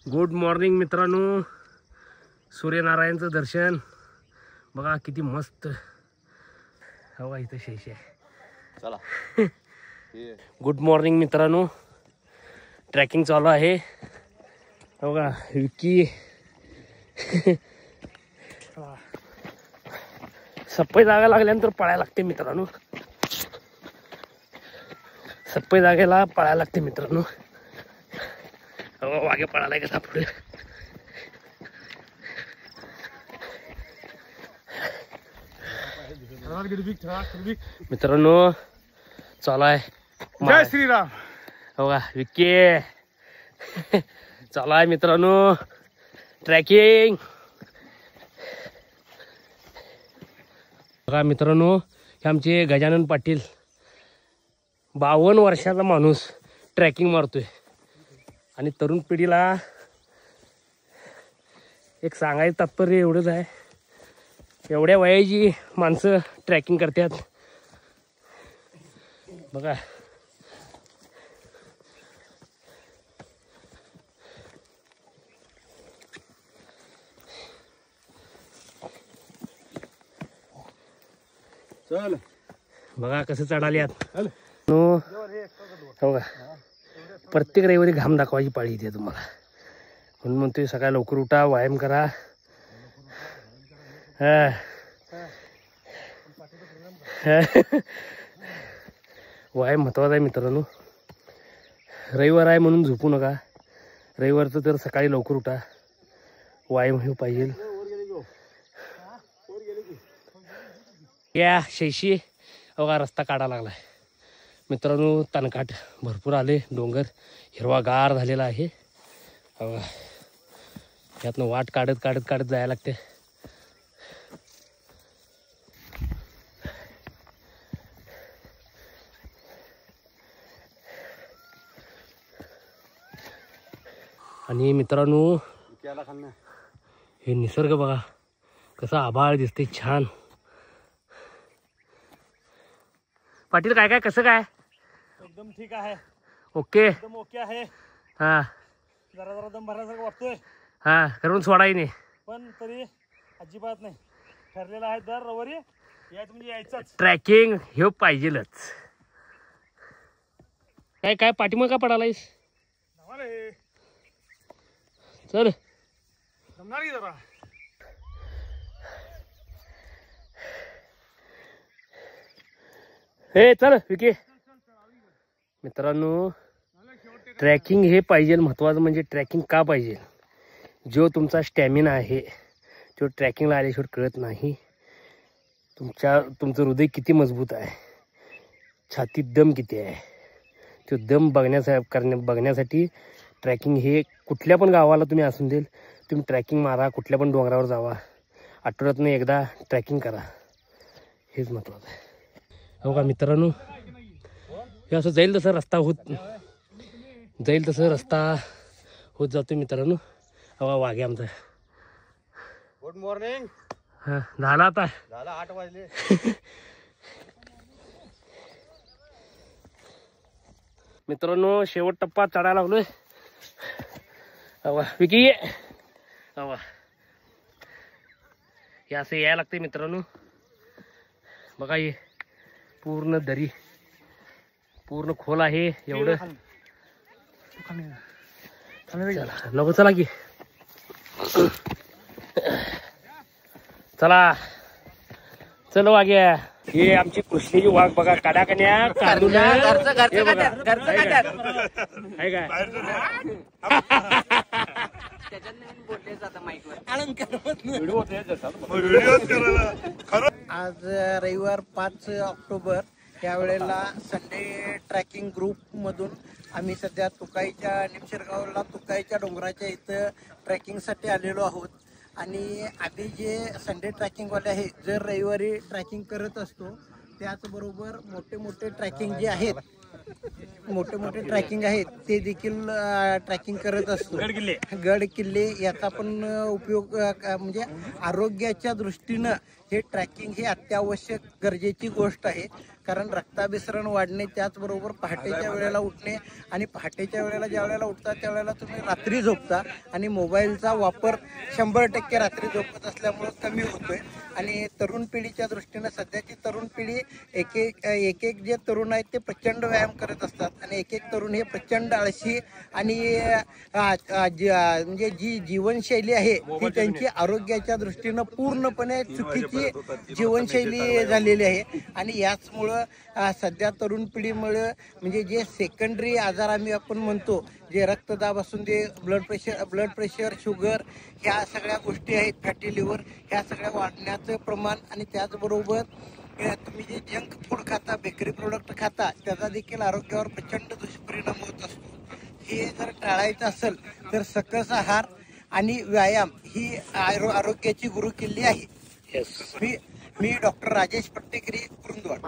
Good morning मित्रांनो, सूर्यनारायणचं दर्शन बघा किती मस्त. हवा इथं शेष आहे. चला. गुड मॉर्निंग मित्रांनो, ट्रॅकिंग चालू आहे बघा. विकी सप्पई जागा लागल्यानंतर पळायला लागते मित्रांनो. सप्पई जागेला पळायला लागते मित्रांनो. वागे पळालाय कसा पुढे. मित्रांनो चालू आहे. जय श्रीराम. बघा विकी चालू आहे मित्रांनो ट्रॅकिंग. बघा मित्रांनो, हे आमचे गजानन पाटील 52 वर्षाचा माणूस ट्रॅकिंग मारतोय. आणि तरुण पिढीला एक सांगायचं तात्पर्य एवढंच आहे, एवढ्या वयाची माणसं ट्रॅकिंग करतात बघा. चल बघा कसं चढाल्यात नो. हो का, प्रत्येक रविवारी घाम दाखवायची पाळी येते तुम्हाला. म्हणून म्हणतोय सकाळी लवकर उठा, व्यायाम करा. व्यायाम महत्वाचा आहे मित्रांनो. रविवार आहे म्हणून झोपू नका. रविवारचं तर सकाळी लवकर उठा, व्यायाम हे पाहिजे. या शेशी बघा रस्ता काढा लागलाय मित्रांनो. तणकाट भरपूर आले, डोंगर हिरवागार झालेला आहे बघा. यातनं वाट काढत काढत काढत जायला लागते. आणि मित्रांनो हे निसर्ग बघा कसा आभाळ दिसते छान. पाटील काय काय कसं काय? एकदम ठीक आहे. ओके एकदम ओके आहे. हा जरा जरा दम भरण्यासारखं वाटतोय, हा करून सोडाय नाही पण तरी अजिबात नाही. ठरलेलं आहे दर रविवारी यायचं म्हणजे यायचंच. ट्रॅकिंग हे पाहिजेलच. काय काय पाठीमाग का पडालायस? चल जमणार की जरा. हे चल विकी. मित्रांनो ट्रॅकिंग हे पाहिजे. महत्त्वाचं म्हणजे ट्रॅकिंग का पाहिजे, जो तुमचा स्टॅमिना आहे तो ट्रॅकिंगला आल्याशिवाय कळत नाही. तुमचं हृदय किती मजबूत आहे, छातीत दम किती आहे, तो दम बघण्यासाठी ट्रॅकिंग हे कुठल्या पण गावाला तुम्ही असून देईल, तुम्ही ट्रॅकिंग मारा, कुठल्या पण डोंगरावर जावा, आठवड्यातून एकदा ट्रॅकिंग करा. हेच महत्त्वाचं आहे. हो का मित्रांनो, हे असं जाईल तसं रस्ता होत जातो मित्रांनो. हवा वाघे आमचा. Good morning. हा झाला आता, झाला 8 वाजले. मित्रांनो शेवट टप्पा चढायला लागलोय. हवा विकी ये. हवा हे असं यायला लागते मित्रांनो. बघा हे पूर्ण दरी, पूर्ण खोल आहे एवढं. चला नको चला की, चला चल वाग्या. हे आमची कृष्णेची वाघ बघा, काड्याकण्या काढून आहे काय. आज रविवार 5 ऑक्टोबर, त्यावेळेला संडे ट्रॅकिंग ग्रुपमधून आम्ही सध्या तुकाईच्या निमशिरगावला तुकाईच्या डोंगराच्या इथं ट्रॅकिंगसाठी आलेलो आहोत. आणि आधी जे संडे ट्रॅकिंगवाले आहे, जर रविवारी ट्रॅकिंग करत असतो, त्याचबरोबर मोठे मोठे ट्रॅकिंग जे आहेत मोठे मोठे ट्रॅकिंग आहेत ते देखील ट्रॅकिंग करत असतो. गडकिल्ले गड किल्ले याचा पण उपयोग म्हणजे आरोग्याच्या दृष्टीनं हे ट्रॅकिंग ही अत्यावश्यक गरजेची गोष्ट आहे. कारण रक्ताभिसरण वाढणे, त्याचबरोबर पहाटेच्या वेळेला उठणे आणि पहाटेच्या वेळेला ज्या वेळेला उठता त्यावेळेला तुम्ही रात्री झोपता आणि मोबाईलचा वापर 100% रात्री झोपत असल्यामुळं कमी होतोय. आणि तरुण पिढीच्या दृष्टीनं सध्याची तरुण पिढी एक एक जे तरुण आहेत ते प्रचंड व्यायाम करत असतात आणि एक तरुण हे प्रचंड आळशी आणि म्हणजे जी जीवनशैली आहे ती त्यांची आरोग्याच्या दृष्टीनं पूर्णपणे चुकीची जीवनशैली झालेली आहे. आणि याचमुळं सध्या तरुण पिढीमुळे म्हणजे जे सेकंडरी आजार आपण म्हणतो, जे रक्तदाब असून दे, ब्लड प्रेशर, शुगर, ह्या सगळ्या गोष्टी आहेत, फॅटी लिव्हर, ह्या सगळ्या वाढण्याचं प्रमाण आणि त्याचबरोबर तुम्ही जे जंक फूड खाता, बेकरी प्रोडक्ट खाता, त्याचा देखील आरोग्यावर प्रचंड दुष्परिणाम होत असतो. हे जर टाळायचं असेल तर सकस आहार आणि व्यायाम ही आरोग्याची गुरुकिल्ली आहे. मी डॉक्टर राजेश पट्टेकरी, कुरुंदवाड.